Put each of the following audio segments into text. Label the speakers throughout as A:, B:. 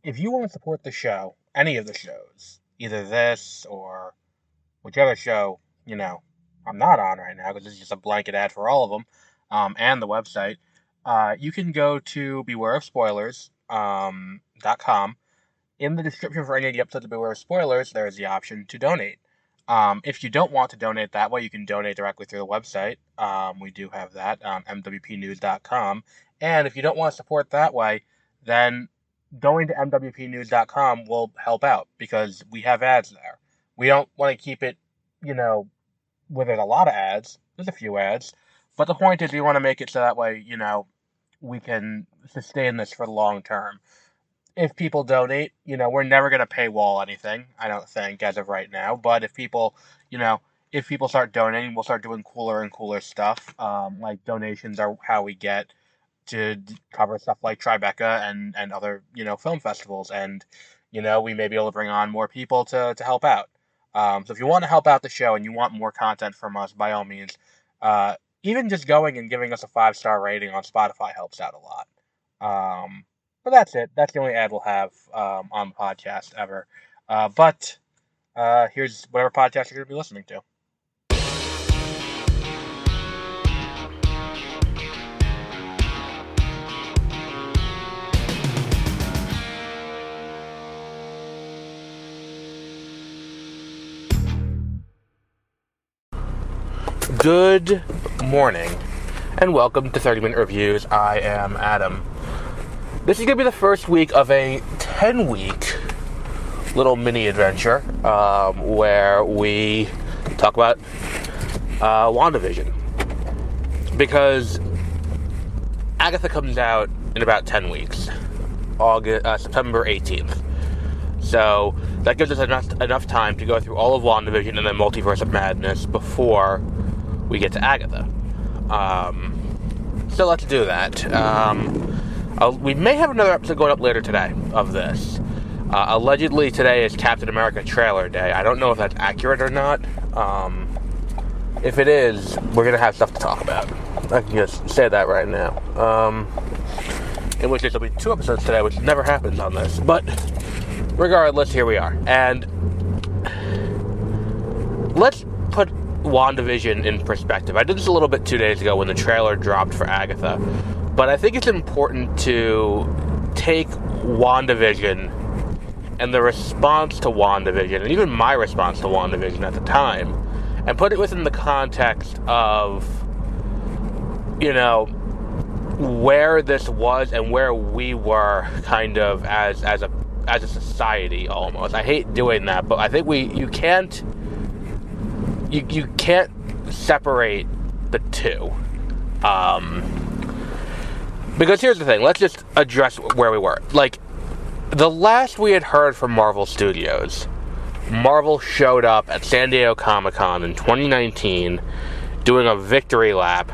A: if you want to support the show, any of the shows, either this or whichever show, I'm not on right now because this is just a blanket ad for all of them, and the website, you can go to bewareofspoilers.com. In the description for any of the episodes of Beware of Spoilers, there is the option to donate. If you don't want to donate that way, you can donate directly through the website. We do have that, mwpnews.com. And if you don't want to support that way, then going to mwpnews.com will help out because we have ads there. We don't want to keep it, where there's a lot of ads. There's a few ads. But the point is we want to make it so that way, we can sustain this for the long term. If people donate, we're never going to paywall anything, I don't think, as of right now. But if people, start donating, we'll start doing cooler and cooler stuff. Like donations are how we get to cover stuff like Tribeca and other, film festivals. And, we may be able to bring on more people to help out. So if you want to help out the show and you want more content from us, by all means, even just going and giving us a 5-star rating on Spotify helps out a lot. But that's it. That's the only ad we'll have on the podcast ever. But here's whatever podcast you're going to be listening to. Good morning, and welcome to 30-Minute Reviews. I am Adam. This is going to be the first week of a 10-week little mini-adventure where we talk about WandaVision. Because Agatha comes out in about 10 weeks, September 18th. So that gives us enough time to go through all of WandaVision and then Multiverse of Madness before we get to Agatha. So let's do that. We may have another episode going up later today of this. Allegedly today is Captain America trailer day. I don't know if that's accurate or not. If it is, we're going to have stuff to talk about. I can just say that right now. In which case there'll be 2 episodes today, which never happens on this. But regardless, here we are. And let's put WandaVision in perspective. I did this a little bit 2 days ago when the trailer dropped for Agatha. But I think it's important to take WandaVision and the response to WandaVision, and even my response to WandaVision at the time, and put it within the context of, where this was and where we were kind of as a society almost. I hate doing that, but I think you can't separate the two. Because here's the thing, let's just address where we were. Like, the last we had heard from Marvel Studios, Marvel showed up at San Diego Comic-Con in 2019 doing a victory lap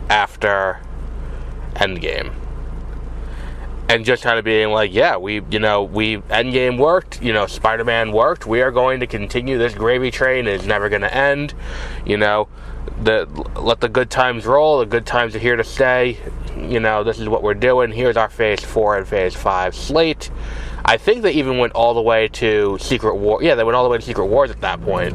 A: after Endgame. And just kind of being like, yeah, Endgame worked, Spider-Man worked, we are going to continue, this gravy train is never going to end, let the good times roll, the good times are here to stay, this is what we're doing, here's our Phase 4 and Phase 5 slate. I think they even went all the way to Secret War, they went all the way to Secret Wars at that point,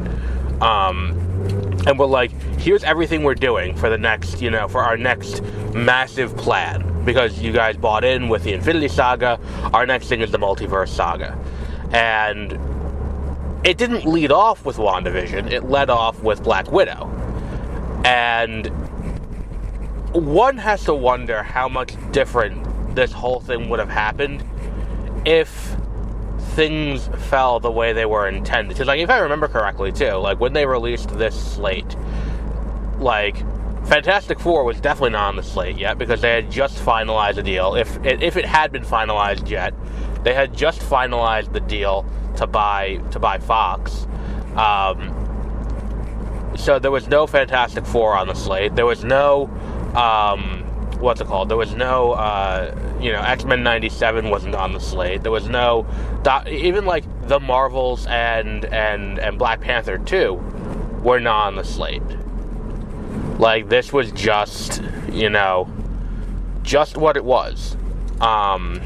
A: and we're like, here's everything we're doing for the next, for our next massive plan, because you guys bought in with the Infinity Saga, our next thing is the Multiverse Saga, and it didn't lead off with WandaVision, it led off with Black Widow. And one has to wonder how much different this whole thing would have happened if things fell the way they were intended. Because, if I remember correctly, too, when they released this slate, Fantastic Four was definitely not on the slate yet, because they had just finalized the deal. If it had been finalized yet, they had just finalized the deal to buy Fox. So there was no Fantastic Four on the slate. There was no, There was no, X-Men 97 wasn't on the slate. There was no, even The Marvels and Black Panther 2 were not on the slate. This was just, just what it was. And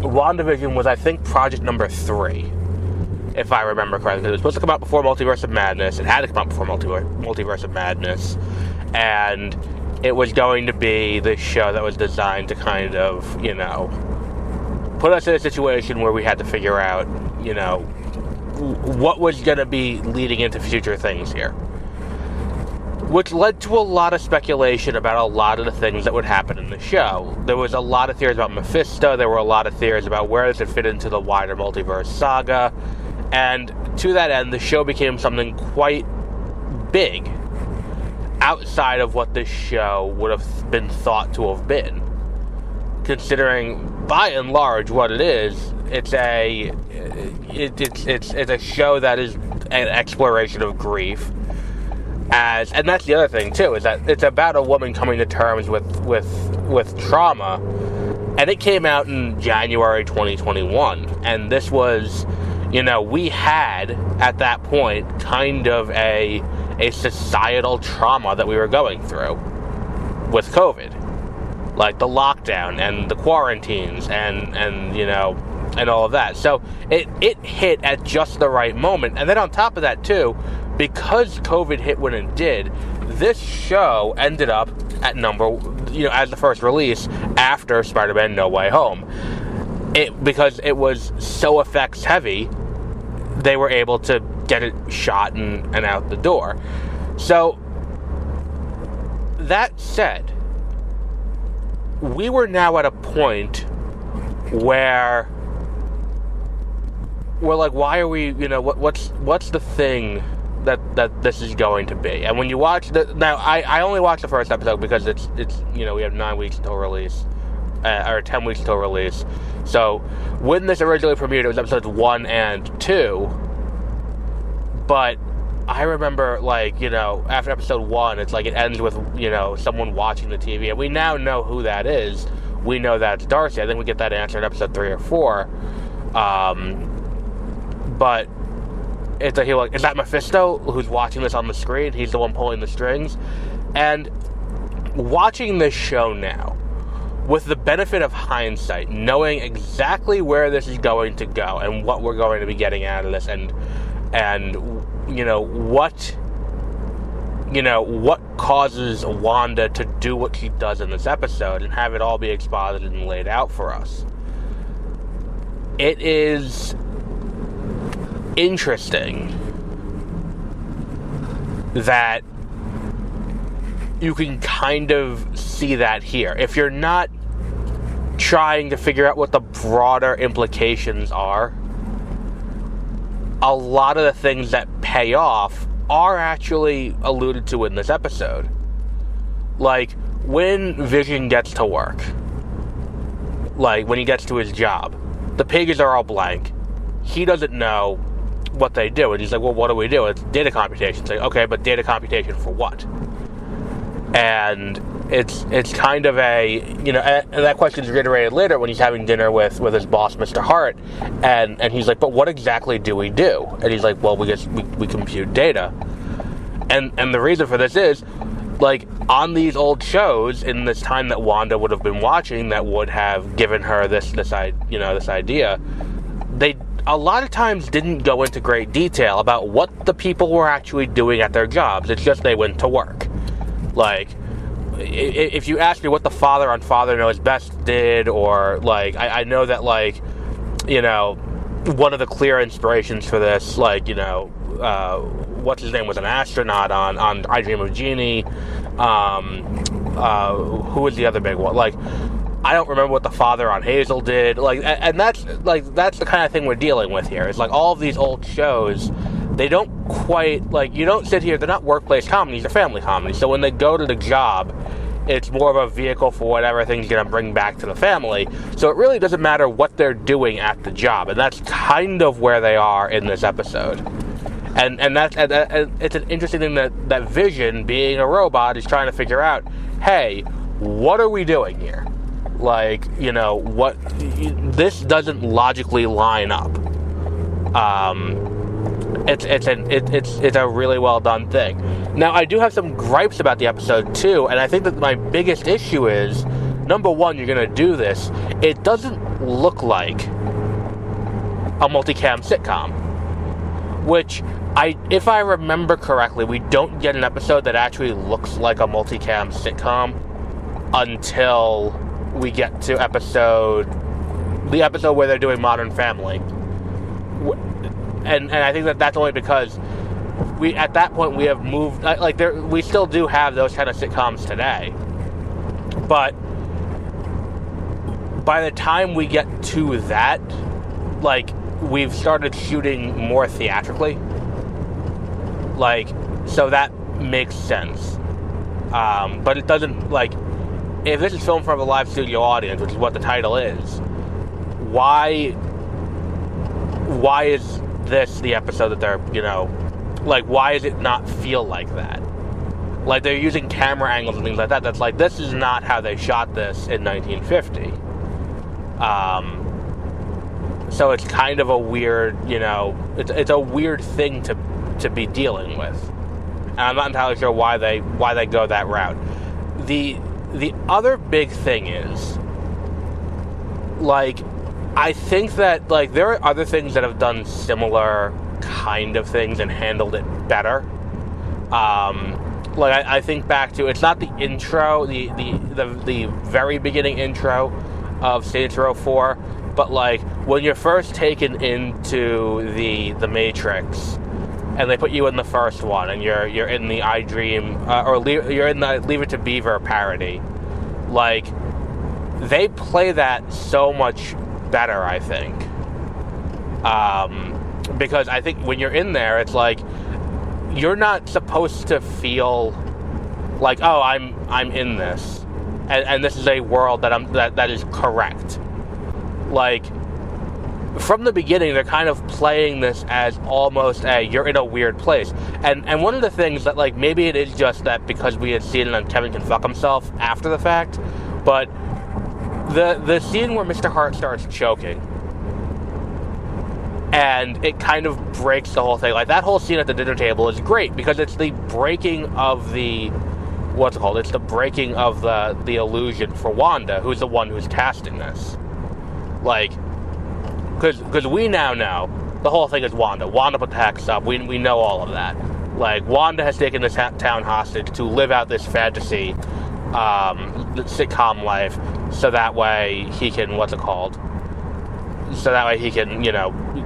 A: WandaVision was, I think, project number 3, if I remember correctly. It was supposed to come out before Multiverse of Madness. It had to come out before Multiverse of Madness. And it was going to be this show that was designed to kind of, put us in a situation where we had to figure out, what was going to be leading into future things here. Which led to a lot of speculation about a lot of the things that would happen in the show. There was a lot of theories about Mephisto. There were a lot of theories about where this would fit into the wider multiverse saga. And to that end, the show became something quite big outside of what this show would have been thought to have been. Considering, by and large, what it is, it's a show that is an exploration of grief. And that's the other thing too, is that it's about a woman coming to terms with trauma, and it came out in January 2021, and this was, we had at that point kind of a societal trauma that we were going through with COVID, like the lockdown and the quarantines and all of that. So it hit at just the right moment, and then on top of that too, because COVID hit when it did, this show ended up at as the first release after Spider-Man No Way Home. Because it was so effects heavy, they were able to get it shot and out the door. So, that said, we were now at a point where we're like, why are we, what's the thing that this is going to be? And when you watch I only watched the first episode because it's we have 9 weeks until release, or 10 weeks until release. So when this originally premiered, it was episodes 1 and 2. But I remember, after episode 1, it's like it ends with, someone watching the TV, and we now know who that is. We know that's Darcy. I think we get that answer in episode 3 or 4. But is that Mephisto who's watching this on the screen? He's the one pulling the strings. And watching this show now, with the benefit of hindsight, knowing exactly where this is going to go and what we're going to be getting out of this, and what causes Wanda to do what she does in this episode and have it all be exposited and laid out for us. It is interesting that you can kind of see that here. If you're not trying to figure out what the broader implications are, a lot of the things that pay off are actually alluded to in this episode. Like, when Vision gets to work, when he gets to his job, the pages are all blank. He doesn't know what they do, and he's like, well, what do we do? It's data computation. It's like, okay, but data computation for what? And it's kind of and that question is reiterated later when he's having dinner with his boss, Mr. Hart, and he's like, but what exactly do we do? And he's like, well, we compute data. And the reason for this is, on these old shows, in this time that Wanda would have been watching, that would have given her this idea, they a lot of times didn't go into great detail about what the people were actually doing at their jobs. It's just they went to work. If you ask me what the father on Father Knows Best did, or I know that one of the clear inspirations for this, what's his name was an astronaut on I Dream of Jeannie. Who was the other big one? I don't remember what the father on Hazel did. And that's the kind of thing we're dealing with here. It's all of these old shows, they don't quite, you don't sit here, they're not workplace comedies, they're family comedies. So when they go to the job, it's more of a vehicle for whatever thing's going to bring back to the family. So it really doesn't matter what they're doing at the job. And that's kind of where they are in this episode. And it's an interesting thing that Vision, being a robot, is trying to figure out, hey, what are we doing here? This doesn't logically line up. It's a really well done thing. Now, I do have some gripes about the episode too, and I think that my biggest issue is number one, you're going to do this, it doesn't look like a multicam sitcom. Which, if I remember correctly, we don't get an episode that actually looks like a multicam sitcom until we get to the episode where they're doing Modern Family. And I think that's only because at that point we have moved, we still do have those kind of sitcoms today. But by the time we get to that, we've started shooting more theatrically. So that makes sense. But it doesn't, if this is filmed for a live studio audience, which is what the title is, why is this the episode that they're, why does it not feel like that? They're using camera angles and things like that. That's this is not how they shot this in 1950. So it's kind of a weird, it's a weird thing to be dealing with. And I'm not entirely sure why they go that route. The other big thing is, I think that, there are other things that have done similar kind of things and handled it better. I think back to, it's not the intro, the very beginning intro of Saints Row 4, but when you're first taken into the Matrix, and they put you in the first one, and you're in the I Dream, you're in the Leave It to Beaver parody, they play that so much better, I think. Because I think when you're in there, it's you're not supposed to feel oh, I'm in this, and this is a world that is correct. From the beginning, they're kind of playing this as almost you're in a weird place. And one of the things that, maybe it is just that because we had seen it on Kevin Can Fuck Himself after the fact, but the scene where Mr. Hart starts choking, and it kind of breaks the whole thing. That whole scene at the dinner table is great because it's the breaking of the, it's the breaking of the illusion for Wanda, who's the one who's casting this. Because we now know the whole thing is Wanda. Wanda put the hex up. We know all of that. Wanda has taken this town hostage to live out this fantasy sitcom life, so that way he can, so that way he can,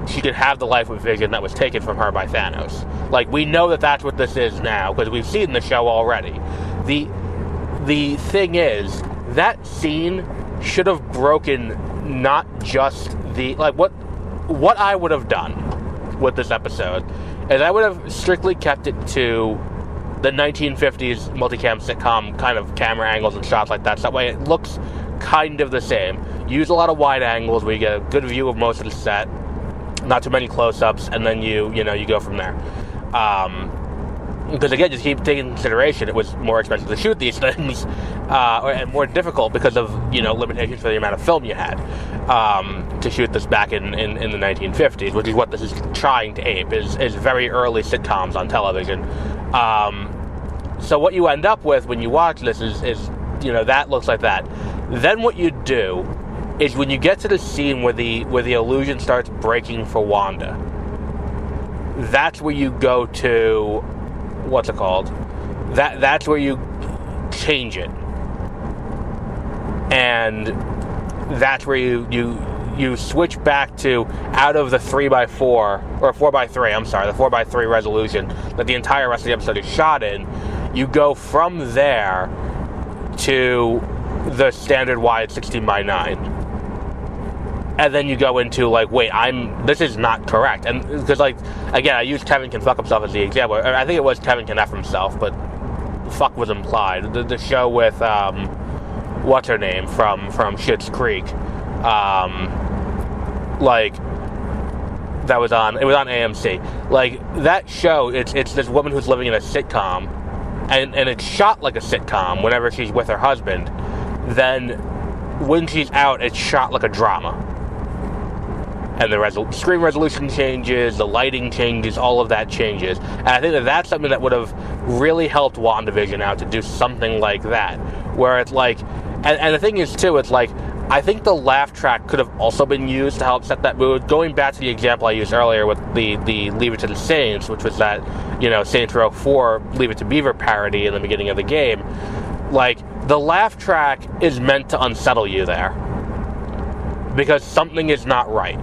A: she can have the life with Vision that was taken from her by Thanos. We know that that's what this is now, because we've seen the show already. The thing is, that scene should have broken not just the, what I would have done with this episode is I would have strictly kept it to the 1950s multicam sitcom kind of camera angles and shots like that. So that way it looks kind of the same. Use a lot of wide angles where you get a good view of most of the set, not too many close-ups, and then you go from there. Because again, just keep taking into consideration, it was more expensive to shoot these things, and more difficult because of limitations for the amount of film you had to shoot this back in the 1950s, which is what this is trying to ape, is very early sitcoms on television. So what you end up with when you watch this is that looks like that. Then what you do is when you get to the scene where the illusion starts breaking for Wanda, that's where you go to. That's where you change it, and that's where you switch back to out of the 3x4 or 4x3. I'm sorry, the 4x3 resolution that the entire rest of the episode is shot in. You go from there to the standard wide 16:9. And then you go into this is not correct, and because again, I used Kevin Can Fuck Himself as the example. I think it was Kevin Can F Himself, but fuck was implied. The show with what's her name from Schitt's Creek, that was on AMC. That show, it's this woman who's living in a sitcom, and it's shot like a sitcom whenever she's with her husband. Then when she's out, it's shot like a drama. And the screen resolution changes, the lighting changes, all of that changes. And I think that's something that would have really helped WandaVision out to do something like that. Where it's And the thing is, too, it's like, I think the laugh track could have also been used to help set that mood. Going back to the example I used earlier with the Leave It to the Saints, which was that, Saints Row 4 Leave It to Beaver parody in the beginning of the game. Like, the laugh track is meant to unsettle you there. Because something is not right.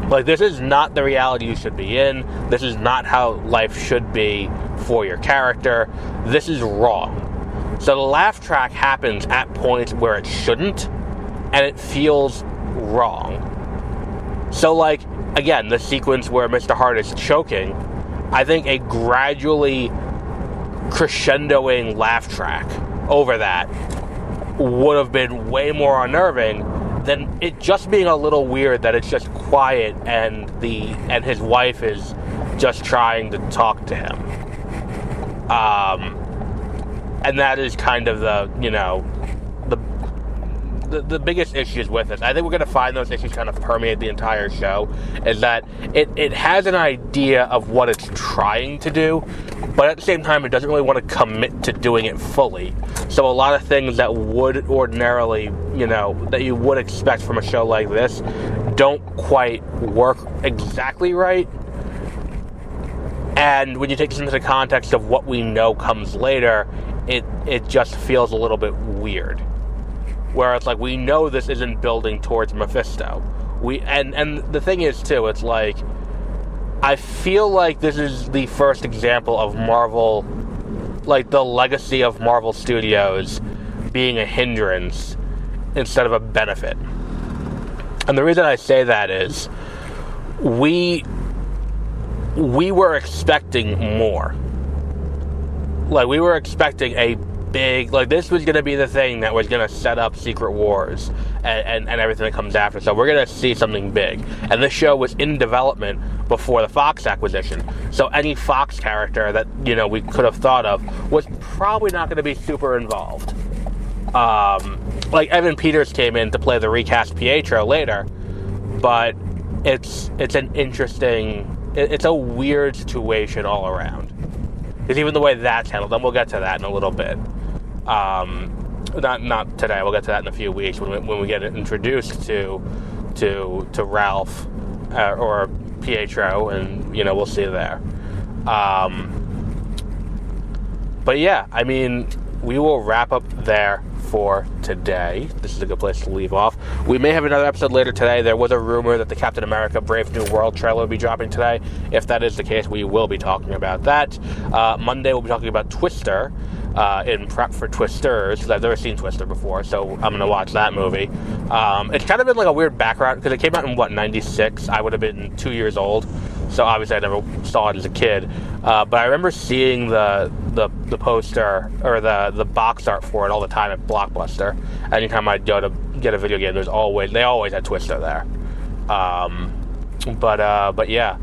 A: Like, this is not the reality you should be in. This is not how life should be for your character. This is wrong. So the laugh track happens at points where it shouldn't, and it feels wrong. So, like, again, the sequence where Mr. Hart is choking, I think a gradually crescendoing laugh track over that would have been way more unnerving than it just being a little weird that it's just quiet and his wife is just trying to talk to him. And that is kind of the biggest issues with it. I think we're going to find those issues kind of permeate the entire show, is that it has an idea of what it's trying to do, but at the same time it doesn't really want to commit to doing it fully. So a lot of things that would ordinarily, that you would expect from a show like this don't quite work exactly right. And when you take this into the context of what we know comes later, it just feels a little bit weird. Where it's like, we know this isn't building towards Mephisto. And the thing is, too, it's like, I feel like this is the first example of Marvel, like the legacy of Marvel Studios being a hindrance instead of a benefit. And the reason I say that is, we were expecting more. Like, we were expecting a big, like, this was going to be the thing that was going to set up Secret Wars and everything that comes after. So we're going to see something big. And this show was in development before the Fox acquisition. So any Fox character that, we could have thought of was probably not going to be super involved. Like, Evan Peters came in to play the recast Pietro later, but it's an interesting, it's a weird situation all around. Because even the way that's handled, and we'll get to that in a little bit. Not today. We'll get to that in a few weeks when we get introduced to Ralph or Pietro, and we'll see there. But yeah, I mean, we will wrap up there for today. This is a good place to leave off. We may have another episode later today. There was a rumor that the Captain America Brave New World trailer will be dropping today. If that is the case, we will be talking about that. Monday, we'll be talking about Twister in prep for Twisters, because I've never seen Twister before, so I'm going to watch that movie. It's kind of been like a weird background, because it came out in, 96? I would have been 2 years old, so obviously I never saw it as a kid. But I remember seeing the poster, or the box art for it all the time at Blockbuster. Anytime I'd go to get a video game, they always had Twister there. But yeah,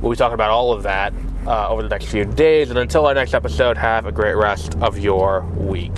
A: we'll be talking about all of that over the next few days. And until our next episode, have a great rest of your week.